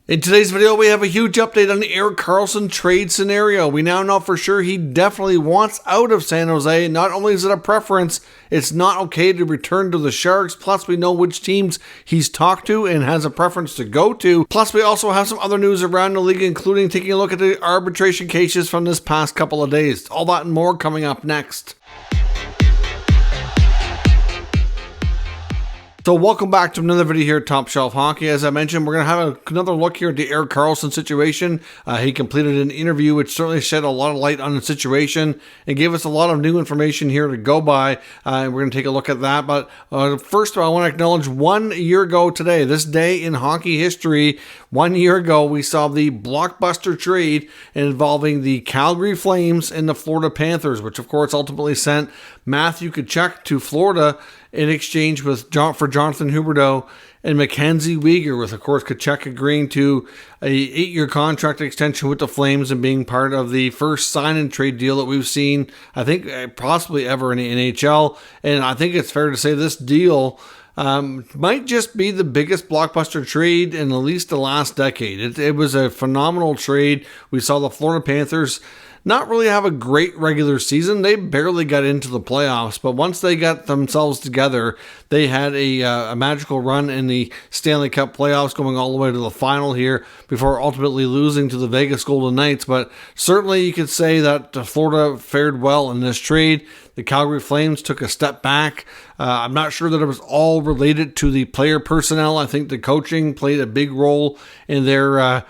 In today's video, we have a huge update on the Erik Karlsson trade scenario. We now know for sure he definitely wants out of San Jose. Not only is it a preference, it's not okay to return to the Sharks. Plus, we know which teams he's talked to and has a preference to go to. Plus, we also have some other news around the league, including taking a look at the arbitration cases from this past couple of days. All that and more coming up next. So welcome back to another video here at Top Shelf Hockey. As I mentioned, we're going to have another look here at the Erik Karlsson situation. He completed an interview which certainly shed a lot of light on the situation and gave us a lot of new information here to go by. We're going to take a look at that. But first of all, I want to acknowledge 1 year ago today, this day in hockey history, 1 year ago, we saw the blockbuster trade involving the Calgary Flames and the Florida Panthers, which of course ultimately sent Matthew Tkachuk to Florida in exchange for Jonathan Huberdeau and Mackenzie Weegar, with, of course, Tkachuk agreeing to a 8-year contract extension with the Flames and being part of the first sign-and-trade deal that we've seen, I think, possibly ever in the NHL. And I think it's fair to say this deal might just be the biggest blockbuster trade in at least the last decade. It was a phenomenal trade. We saw the Florida Panthers not really have a great regular season. They barely got into the playoffs, but once they got themselves together, they had a magical run in the Stanley Cup playoffs, going all the way to the final here before ultimately losing to the Vegas Golden Knights. But certainly you could say that Florida fared well in this trade. The Calgary Flames took a step back. I'm not sure that it was all related to the player personnel. I think the coaching played a big role in their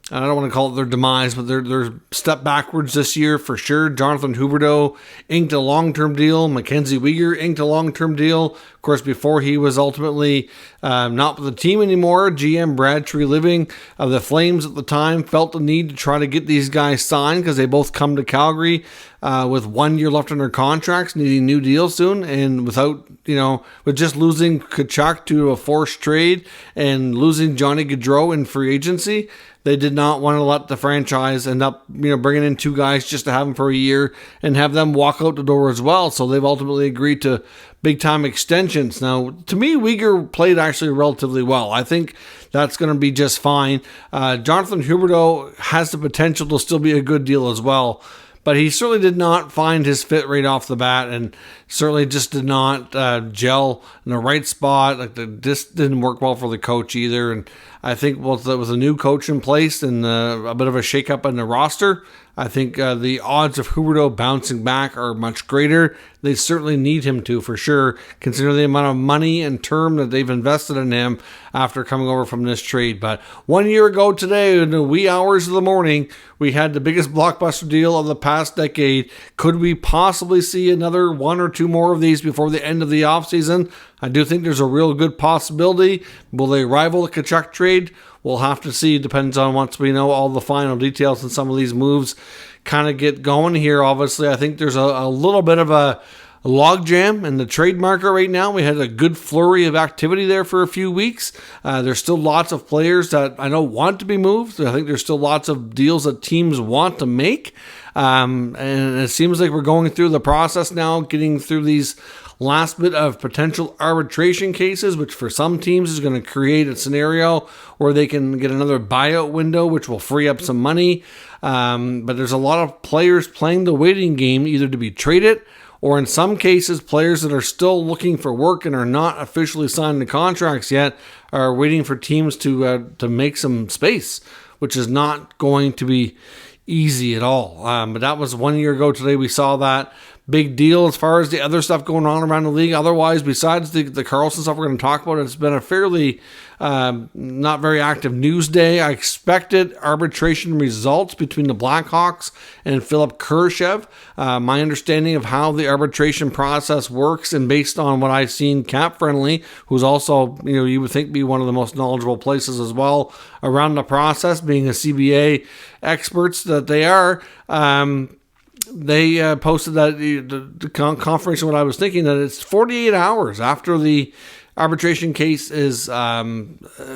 I don't want to call it their demise, but their step backwards this year for sure. Jonathan Huberdeau inked a long-term deal. Mackenzie Weegar inked a long-term deal. Of course, before he was ultimately not with the team anymore, GM Brad Treliving of the Flames at the time felt the need to try to get these guys signed because they both come to Calgary with 1 year left on their contracts, needing new deals soon, and with just losing Tkachuk to a forced trade and losing Johnny Gaudreau in free agency, they did not want to let the franchise end up, bringing in two guys just to have them for a year and have them walk out the door as well. So they've ultimately agreed to big-time extensions. Now, to me, Weegar played actually relatively well. I think that's going to be just fine. Jonathan Huberdeau has the potential to still be a good deal as well. But he certainly did not find his fit right off the bat, and certainly just did not gel in the right spot. This didn't work well for the coach either. And I think with a new coach in place and a bit of a shakeup in the roster, I think the odds of Huberdeau bouncing back are much greater. They certainly need him to, for sure, considering the amount of money and term that they've invested in him after coming over from this trade. But 1 year ago today, in the wee hours of the morning, we had the biggest blockbuster deal of the past decade. Could we possibly see another one or two more of these before the end of the offseason? I do think there's a real good possibility. Will they rival the Tkachuk trade? We'll have to see. Depends on once we know all the final details and some of these moves kind of get going here. Obviously, I think there's a little bit of a logjam in the trade market right now. We had a good flurry of activity there for a few weeks. There's still lots of players that I know want to be moved. I think there's still lots of deals that teams want to make. And it seems like we're going through the process now, getting through these last bit of potential arbitration cases, which for some teams is going to create a scenario where they can get another buyout window, which will free up some money. But there's a lot of players playing the waiting game, either to be traded or in some cases, players that are still looking for work and are not officially signed to contracts yet are waiting for teams to make some space, which is not going to be easy at all. But that was 1 year ago today. We saw that big deal as far as the other stuff going on around the league. Otherwise, besides the Karlsson stuff we're going to talk about, it's been a fairly not very active news day. I expected arbitration results between the Blackhawks and Philip Kurashev. My understanding of how the arbitration process works, and based on what I've seen, Cap Friendly, who's also, you would think be one of the most knowledgeable places as well around the process, being a CBA experts that they are, they posted that the confirmation what I was thinking, that it's 48 hours after the arbitration case is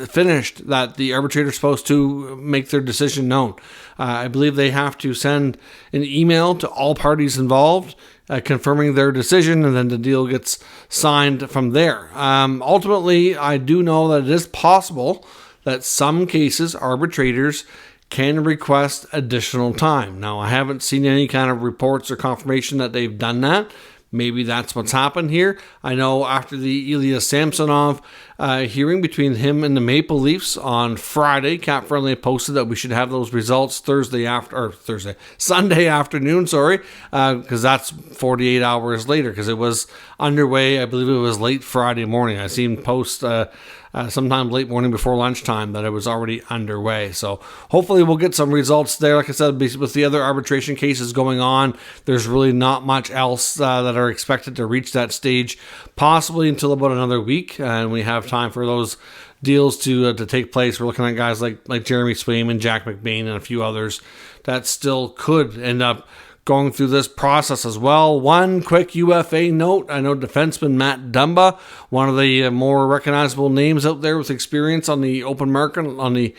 finished that the arbitrator is supposed to make their decision known. I believe they have to send an email to all parties involved confirming their decision, and then the deal gets signed from there. Ultimately, I do know that it is possible that some cases arbitrators can request additional time. Now, I haven't seen any kind of reports or confirmation that they've done that. Maybe that's what's happened here. I know after the Ilya Samsonov hearing between him and the Maple Leafs on Friday, Cap Friendly posted that we should have those results Sunday afternoon, because that's 48 hours later, because it was underway. I believe it was late Friday morning. I seen post sometime late morning before lunchtime that it was already underway. So hopefully we'll get some results there. Like I said, with the other arbitration cases going on, there's really not much else that are expected to reach that stage, possibly until about another week, and we have time for those deals to take place. We're looking at guys like Jeremy Swayman, Jack McBain, and a few others that still could end up going through this process as well. One quick UFA note. I know defenseman Matt Dumba, one of the more recognizable names out there with experience on the open market, on the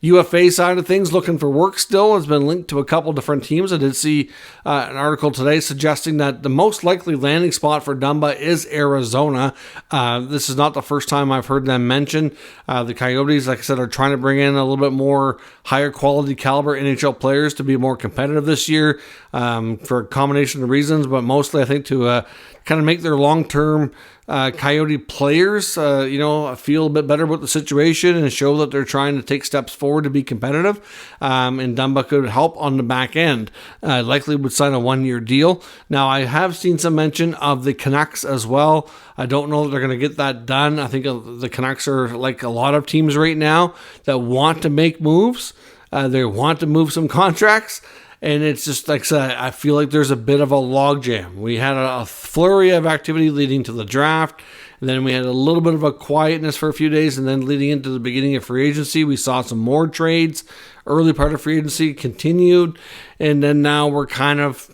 UFA side of things, looking for work still, has been linked to a couple different teams. I did see an article today suggesting that the most likely landing spot for Dumba is Arizona. This is not the first time I've heard them mention. The Coyotes, like I said, are trying to bring in a little bit more higher quality caliber NHL players to be more competitive this year, for a combination of reasons, but mostly I think to kind of make their long-term Coyote players, feel a bit better about the situation and show that they're trying to take steps forward to be competitive. And Dumba could help on the back end. Likely would sign a 1-year deal. Now, I have seen some mention of the Canucks as well. I don't know that they're going to get that done. I think the Canucks are like a lot of teams right now that want to make moves. They want to move some contracts. And it's just like I said, I feel like there's a bit of a logjam. We had a flurry of activity leading to the draft, and then we had a little bit of a quietness for a few days, and then leading into the beginning of free agency, we saw some more trades. Early part of free agency continued, and then now we're kind of,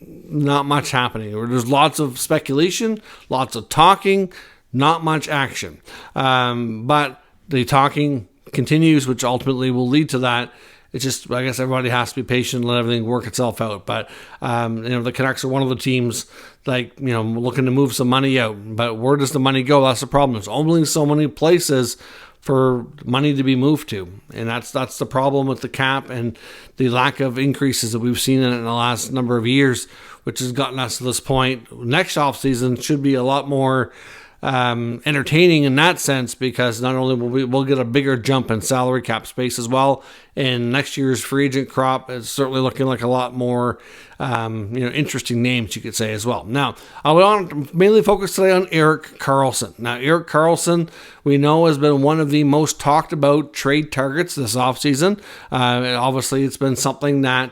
not much happening. There's lots of speculation, lots of talking, not much action. But the talking continues, which ultimately will lead to that. It's just, I guess everybody has to be patient and let everything work itself out. But, the Canucks are one of the teams, looking to move some money out. But where does the money go? That's the problem. There's only so many places for money to be moved to. And that's the problem with the cap and the lack of increases that we've seen in it in the last number of years, which has gotten us to this point. Next offseason should be a lot more entertaining in that sense, because not only we'll get a bigger jump in salary cap space as well, and next year's free agent crop is certainly looking like a lot more interesting names, you could say, as well. Now, I want to mainly focus today on Erik Karlsson. Now, Erik Karlsson, we know, has been one of the most talked about trade targets this offseason. Obviously, it's been something that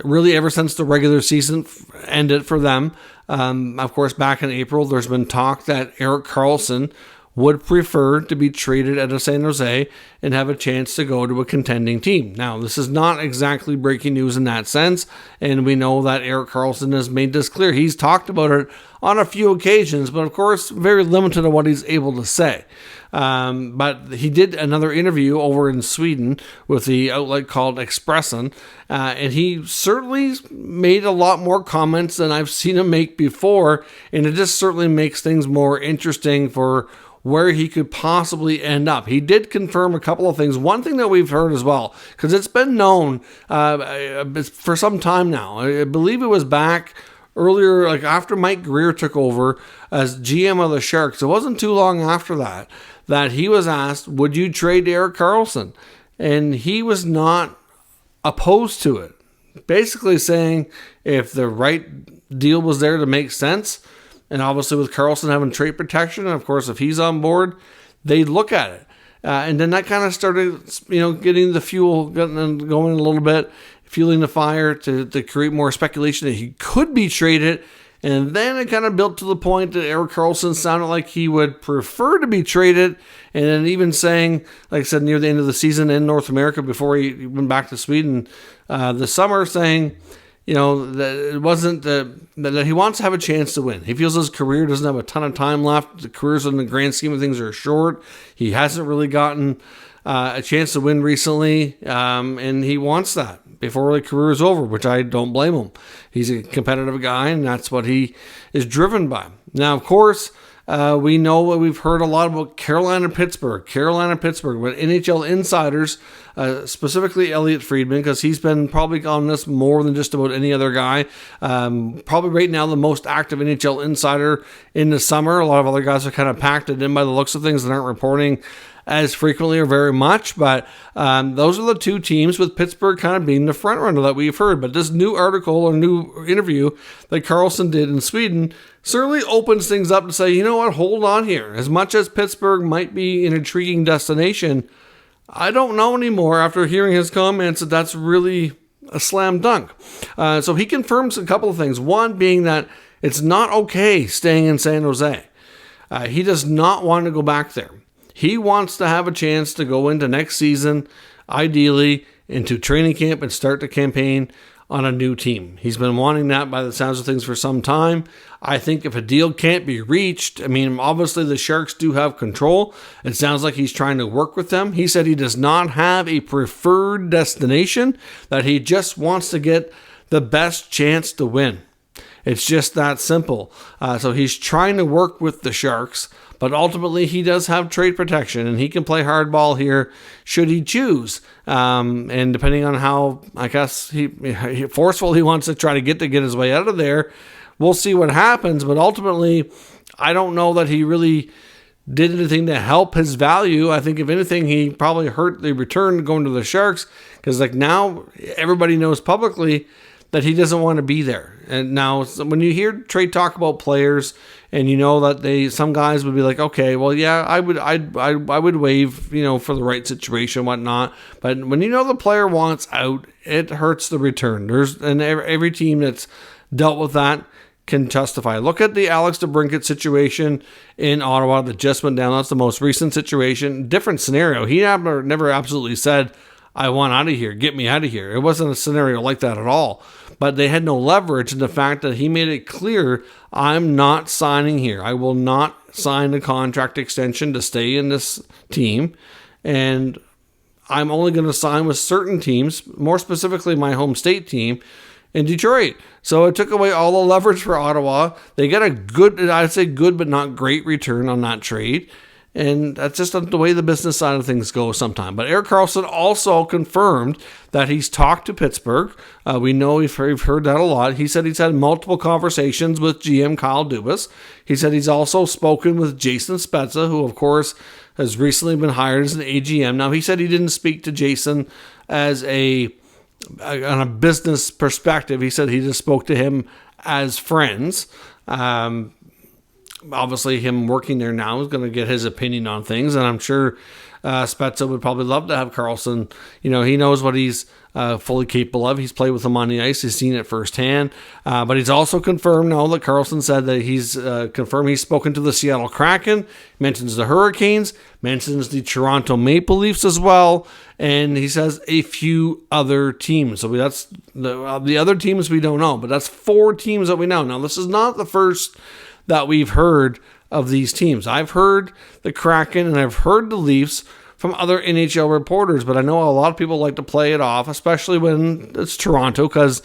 really ever since the regular season ended for them. Of course, back in April, there's been talk that Erik Karlsson would prefer to be traded out of San Jose and have a chance to go to a contending team. Now, this is not exactly breaking news in that sense, and we know that Erik Karlsson has made this clear. He's talked about it on a few occasions, but of course, very limited on what he's able to say. But he did another interview over in Sweden with the outlet called Expressen, and he certainly made a lot more comments than I've seen him make before, and it just certainly makes things more interesting for where he could possibly end up. He did confirm a couple of things. One thing that we've heard as well, because it's been known for some time now. I believe it was back earlier, like after Mike Greer took over as GM of the Sharks. It wasn't too long after that he was asked, would you trade Erik Karlsson? And he was not opposed to it. Basically saying if the right deal was there to make sense, and obviously with Karlsson having trade protection, and of course if he's on board, they'd look at it. And then that kind of started, getting the fuel going a little bit, fueling the fire to create more speculation that he could be traded. And then it kind of built to the point that Erik Karlsson sounded like he would prefer to be traded. And then even saying, like I said, near the end of the season in North America before he went back to Sweden this summer, saying, that it wasn't that he wants to have a chance to win. He feels his career doesn't have a ton of time left. The careers in the grand scheme of things are short. He hasn't really gotten a chance to win recently, and he wants that before the career is over, which I don't blame him. He's a competitive guy, and that's what he is driven by. Now, of course, We know we've heard a lot about Carolina, Pittsburgh, but NHL insiders, specifically Elliotte Friedman, because he's been probably on this more than just about any other guy. Probably right now the most active NHL insider in the summer. A lot of other guys are kind of packed it in by the looks of things and aren't reporting as frequently or very much, but those are the two teams, with Pittsburgh kind of being the front runner that we've heard. But this new article or new interview that Karlsson did in Sweden certainly opens things up to say, you know what, hold on here. As much as Pittsburgh might be an intriguing destination, I don't know anymore after hearing his comments that that's really a slam dunk. So he confirms a couple of things. One being that it's not okay staying in San Jose. He does not want to go back there. He wants to have a chance to go into next season, ideally into training camp and start the campaign on a new team. He's been wanting that by the sounds of things for some time. I think if a deal can't be reached, I mean, obviously the Sharks do have control. It sounds like he's trying to work with them. He said he does not have a preferred destination, that he just wants to get the best chance to win. It's just that simple. So he's trying to work with the Sharks, but ultimately he does have trade protection and he can play hardball here should he choose. And depending on how, I guess, he forceful he wants to try to get his way out of there, we'll see what happens. But ultimately, I don't know that he really did anything to help his value. I think if anything, he probably hurt the return going to the Sharks, because like now everybody knows publicly that he doesn't want to be there. And now when you hear trade talk about players, and you know that some guys would be like, okay, well, yeah, I would waive, for the right situation and whatnot. But when you know the player wants out, it hurts the return. And every team that's dealt with that can testify. Look at the Alex DeBrincat situation in Ottawa that just went down. That's the most recent situation. Different scenario. He never absolutely said, I want out of here, get me out of here. It wasn't a scenario like that at all. But they had no leverage in the fact that he made it clear, I'm not signing here. I will not sign a contract extension to stay in this team. And I'm only going to sign with certain teams, more specifically my home state team in Detroit. So it took away all the leverage for Ottawa. They got a good, I'd say good but not great return on that trade. And that's just the way the business side of things go sometimes. But Erik Karlsson also confirmed that he's talked to Pittsburgh. We know we've heard that a lot. He said he's had multiple conversations with GM Kyle Dubas. He said he's also spoken with Jason Spezza, who, of course, has recently been hired as an AGM. Now, he said he didn't speak to Jason as on a business perspective. He said he just spoke to him as friends. Obviously, him working there now is going to get his opinion on things, and I'm sure Spezza would probably love to have Karlsson. He knows what he's fully capable of. He's played with him on the ice. He's seen it firsthand. But he's also confirmed now that Karlsson said that he's confirmed he's spoken to the Seattle Kraken, mentions the Hurricanes, mentions the Toronto Maple Leafs as well, and he says a few other teams. So that's the other teams we don't know, but that's 4 teams that we know. Now, this is not the first that we've heard of these teams. I've heard the Kraken and I've heard the Leafs from other NHL reporters, but I know a lot of people like to play it off, especially when it's Toronto, because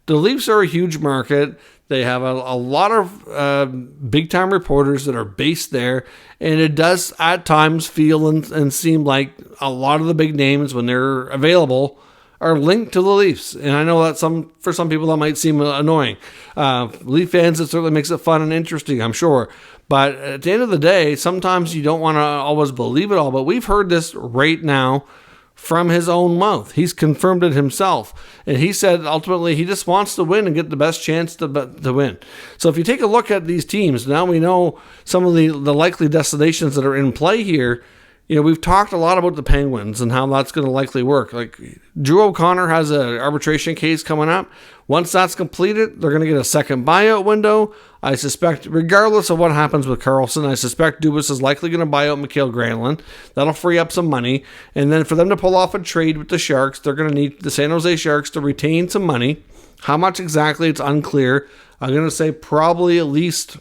the Leafs are a huge market. They have a lot of big-time reporters that are based there, and it does at times feel and seem like a lot of the big names, when they're available, are linked to the Leafs. And I know that for some people that might seem annoying. Leaf fans, it certainly makes it fun and interesting, I'm sure. But at the end of the day, sometimes you don't want to always believe it all. But we've heard this right now from his own mouth. He's confirmed it himself. And he said ultimately he just wants to win and get the best chance to win. So if you take a look at these teams, now we know some of the likely destinations that are in play here. We've talked a lot about the Penguins and how that's going to likely work. Like, Drew O'Connor has an arbitration case coming up. Once that's completed, they're going to get a second buyout window. I suspect, regardless of what happens with Karlsson, I suspect Dubas is likely going to buy out Mikael Granlund. That'll free up some money. And then for them to pull off a trade with the Sharks, they're going to need the San Jose Sharks to retain some money. How much exactly, it's unclear. I'm going to say probably at least...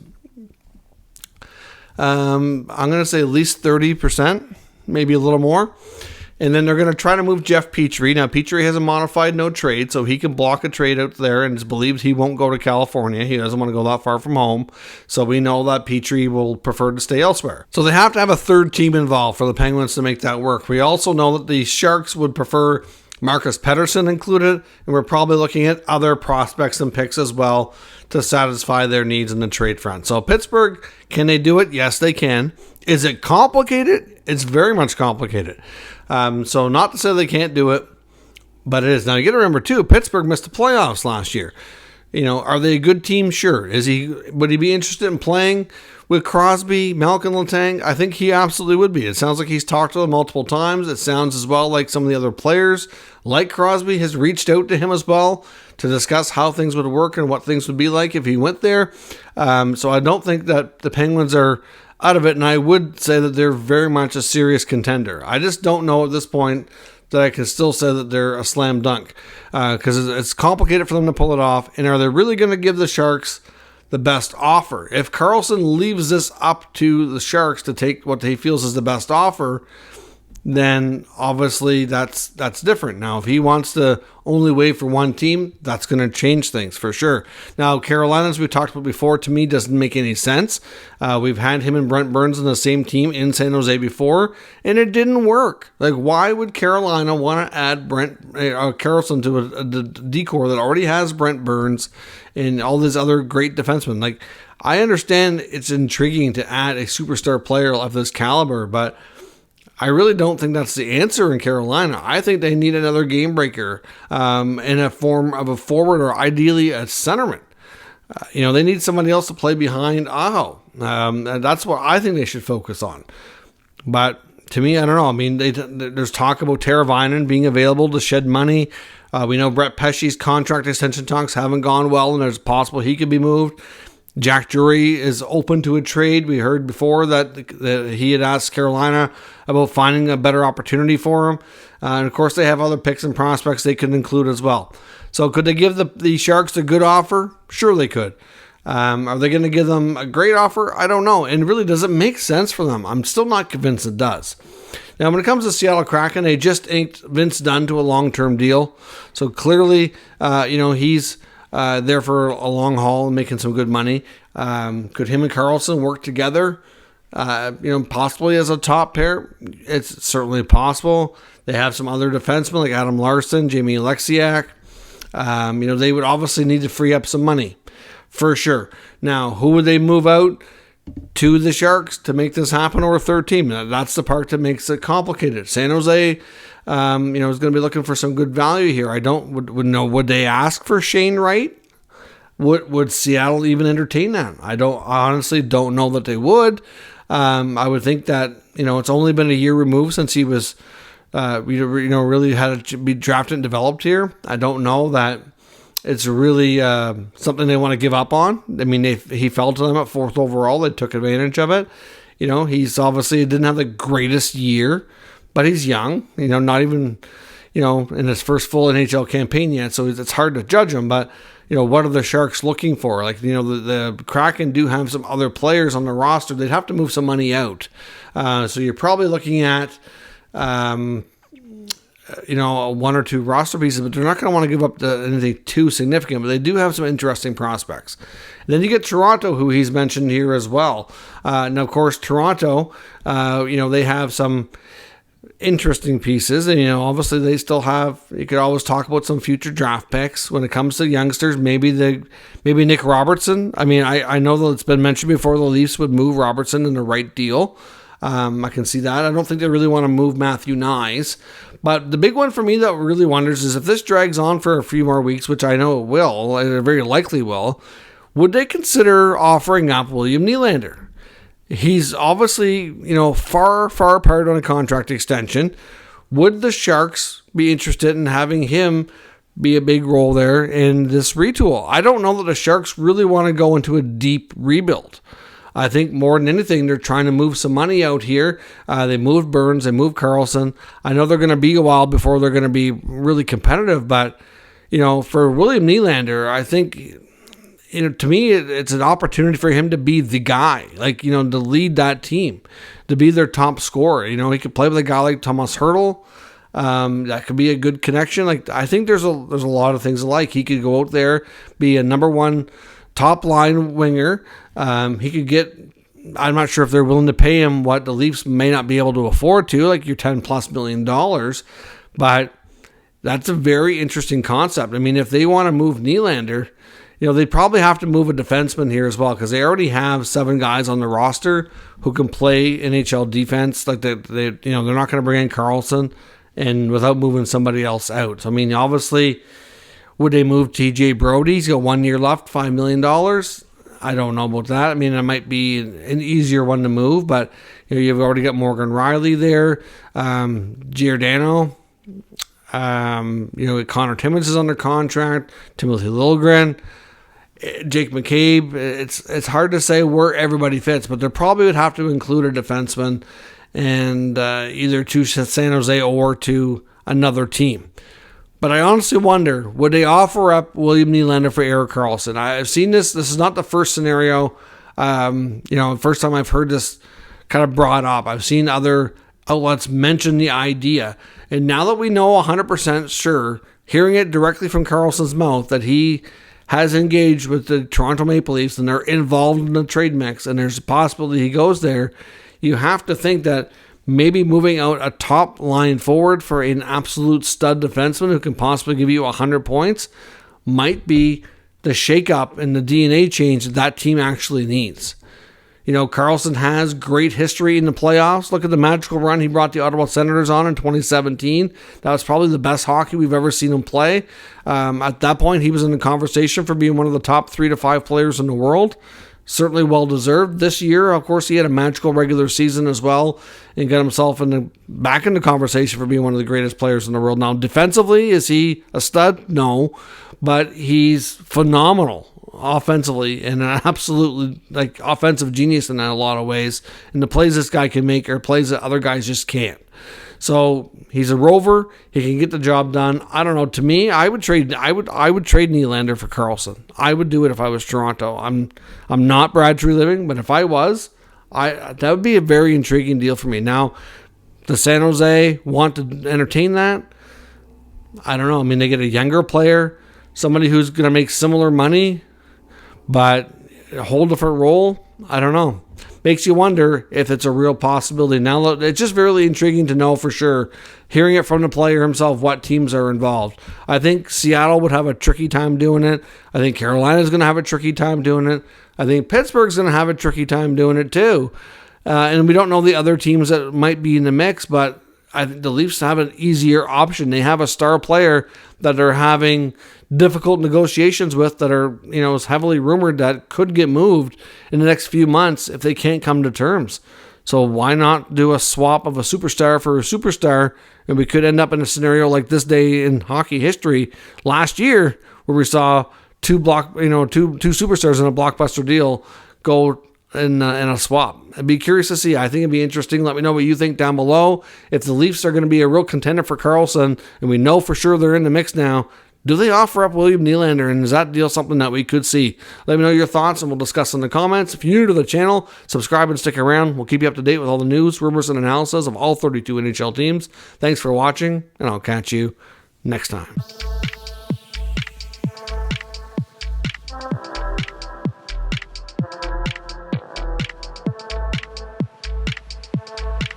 I'm going to say at least 30%, maybe a little more. And then they're going to try to move Jeff Petrie. Now, Petrie has a modified no trade, so he can block a trade out there, and it's believed he won't go to California. He doesn't want to go that far from home. So we know that Petrie will prefer to stay elsewhere. So they have to have a third team involved for the Penguins to make that work. We also know that the Sharks would prefer Marcus Pettersson included, and we're probably looking at other prospects and picks as well to satisfy their needs in the trade front. So Pittsburgh, can they do it? Yes, they can. Is it complicated? It's very much complicated. So not to say they can't do it, but it is. Now you got to remember too, Pittsburgh missed the playoffs last year. Are they a good team? Sure. Would he be interested in playing with Crosby, Malkin, Letang? I think he absolutely would be. It sounds like he's talked to them multiple times. It sounds as well like some of the other players, like Crosby, has reached out to him as well to discuss how things would work and what things would be like if he went there. So I don't think that the Penguins are out of it, and I would say that they're very much a serious contender. I just don't know at this point that I can still say that they're a slam dunk because it's complicated for them to pull it off. And are they really going to give the Sharks the best offer? If Karlsson leaves this up to the Sharks to take what he feels is the best offer, then obviously that's different. Now, if he wants to only wait for one team, that's going to change things for sure. Now, Carolina, as we talked about before, to me doesn't make any sense. We've had him and Brent Burns in the same team in San Jose before, and it didn't work. Like, why would Carolina want to add Karlsson to a decor that already has Brent Burns and all these other great defensemen? Like, I understand it's intriguing to add a superstar player of this caliber, but I really don't think that's the answer in Carolina. I think they need another game breaker in a form of a forward or ideally a centerman. They need somebody else to play behind Aho. And that's what I think they should focus on. But to me, I don't know. I mean, there's talk about Teravainen being available to shed money. We know Brett Pesce's contract extension talks haven't gone well, and there's possible he could be moved. Jack Drury is open to a trade. We heard before that he had asked Carolina about finding a better opportunity for him. And of course, they have other picks and prospects they could include as well. So could they give the Sharks a good offer? Sure they could. Are they going to give them a great offer? I don't know. And really, does it make sense for them? I'm still not convinced it does. Now, when it comes to Seattle Kraken, they just inked Vince Dunn to a long-term deal. So clearly, he's there for a long haul and making some good money. Could him and Karlsson work together? Possibly as a top pair. It's certainly possible. They have some other defensemen like Adam Larsson, Jamie Alexiak. They would obviously need to free up some money for sure. Now, who would they move out to the Sharks to make this happen, or a third team? That's the part that makes it complicated. San Jose, is going to be looking for some good value here. Would they ask for Shane Wright? Would Seattle even entertain that? I honestly don't know that they would. I would think that, it's only been a year removed since he was, really had to be drafted and developed here. I don't know that it's really something they want to give up on. I mean, he fell to them at 4th overall. They took advantage of it. He's obviously didn't have the greatest year, but he's young, not even, in his first full NHL campaign yet. So it's hard to judge him, but what are the Sharks looking for? Like, the Kraken do have some other players on the roster. They'd have to move some money out. So you're probably looking at, one or two roster pieces, but they're not going to want to give up anything too significant, but they do have some interesting prospects. And then you get Toronto, who he's mentioned here as well. Now, of course, Toronto, they have some interesting pieces, and obviously they still have. You could always talk about some future draft picks when it comes to youngsters. Maybe Nick Robertson. I mean, I know that it's been mentioned before the Leafs would move Robertson in the right deal. I can see that. I don't think they really want to move Matthew Nyes, but the big one for me that really wonders is if this drags on for a few more weeks, which I know it will, it very likely will. Would they consider offering up William Nylander? He's obviously, far, far apart on a contract extension. Would the Sharks be interested in having him be a big role there in this retool? I don't know that the Sharks really want to go into a deep rebuild. I think more than anything, they're trying to move some money out here. They moved Burns, they moved Karlsson. I know they're going to be a while before they're going to be really competitive, but, for William Nylander, I think, to me, it's an opportunity for him to be the guy, to lead that team, to be their top scorer. He could play with a guy like Thomas Hertl. That could be a good connection. Like, I think there's a lot of things alike. He could go out there, be a number one top line winger. He could get, I'm not sure if they're willing to pay him what the Leafs may not be able to afford to, like your $10+ million, but that's a very interesting concept. I mean, if they want to move Nylander, they probably have to move a defenseman here as well, because they already have 7 guys on the roster who can play NHL defense. Like they're not going to bring in Karlsson and without moving somebody else out. So, I mean, obviously, would they move TJ Brody? He's got 1 year left, $5 million. I don't know about that. I mean, it might be an easier one to move, but you've already got Morgan Riley there, Giordano. Connor Timmins is under contract, Timothy Liljegren, Jake McCabe. It's hard to say where everybody fits, but they probably would have to include a defenseman, and either to San Jose or to another team. But I honestly wonder, would they offer up William Nylander for Erik Karlsson? I've seen this. This is not the first scenario. First time I've heard this kind of brought up. I've seen other outlets mention the idea. And now that we know 100% sure, hearing it directly from Karlsson's mouth that he has engaged with the Toronto Maple Leafs and they're involved in the trade mix and there's a possibility he goes there, you have to think that maybe moving out a top line forward for an absolute stud defenseman who can possibly give you 100 points might be the shakeup and the DNA change that team actually needs. Karlsson has great history in the playoffs. Look at the magical run he brought the Ottawa Senators on in 2017. That was probably the best hockey we've ever seen him play. At that point, he was in the conversation for being one of the top 3 to 5 players in the world. Certainly well-deserved. This year, of course, he had a magical regular season as well and got himself back in the conversation for being one of the greatest players in the world. Now, defensively, is he a stud? No, but he's phenomenal offensively and an absolutely offensive genius in a lot of ways. And the plays this guy can make are plays that other guys just can't. So he's a rover. He can get the job done. I don't know. To me, I would trade Nylander for Karlsson. I would do it if I was Toronto. I'm not Brad Treliving, but if I was, that would be a very intriguing deal for me. Now, does San Jose want to entertain that? I don't know. I mean, they get a younger player, somebody who's going to make similar money, but a whole different role. I don't know. Makes you wonder if it's a real possibility. Now, it's just very intriguing to know for sure, hearing it from the player himself, what teams are involved. I think Seattle would have a tricky time doing it. I think Carolina's going to have a tricky time doing it. I think Pittsburgh's going to have a tricky time doing it too. And we don't know the other teams that might be in the mix, but I think the Leafs have an easier option. They have a star player that they're having difficult negotiations with that are, is heavily rumored that could get moved in the next few months if they can't come to terms. So why not do a swap of a superstar for a superstar? And we could end up in a scenario like this day in hockey history last year, where we saw two superstars in a blockbuster deal go in a swap. I'd be curious to see. I think it'd be interesting. Let me know what you think down below. If the Leafs are going to be a real contender for Karlsson, and we know for sure they're in the mix now, do they offer up William Nylander, and is that deal something that we could see? Let me know your thoughts, and we'll discuss in the comments. If you're new to the channel, subscribe and stick around. We'll keep you up to date with all the news, rumors, and analysis of all 32 NHL teams. Thanks for watching, and I'll catch you next time.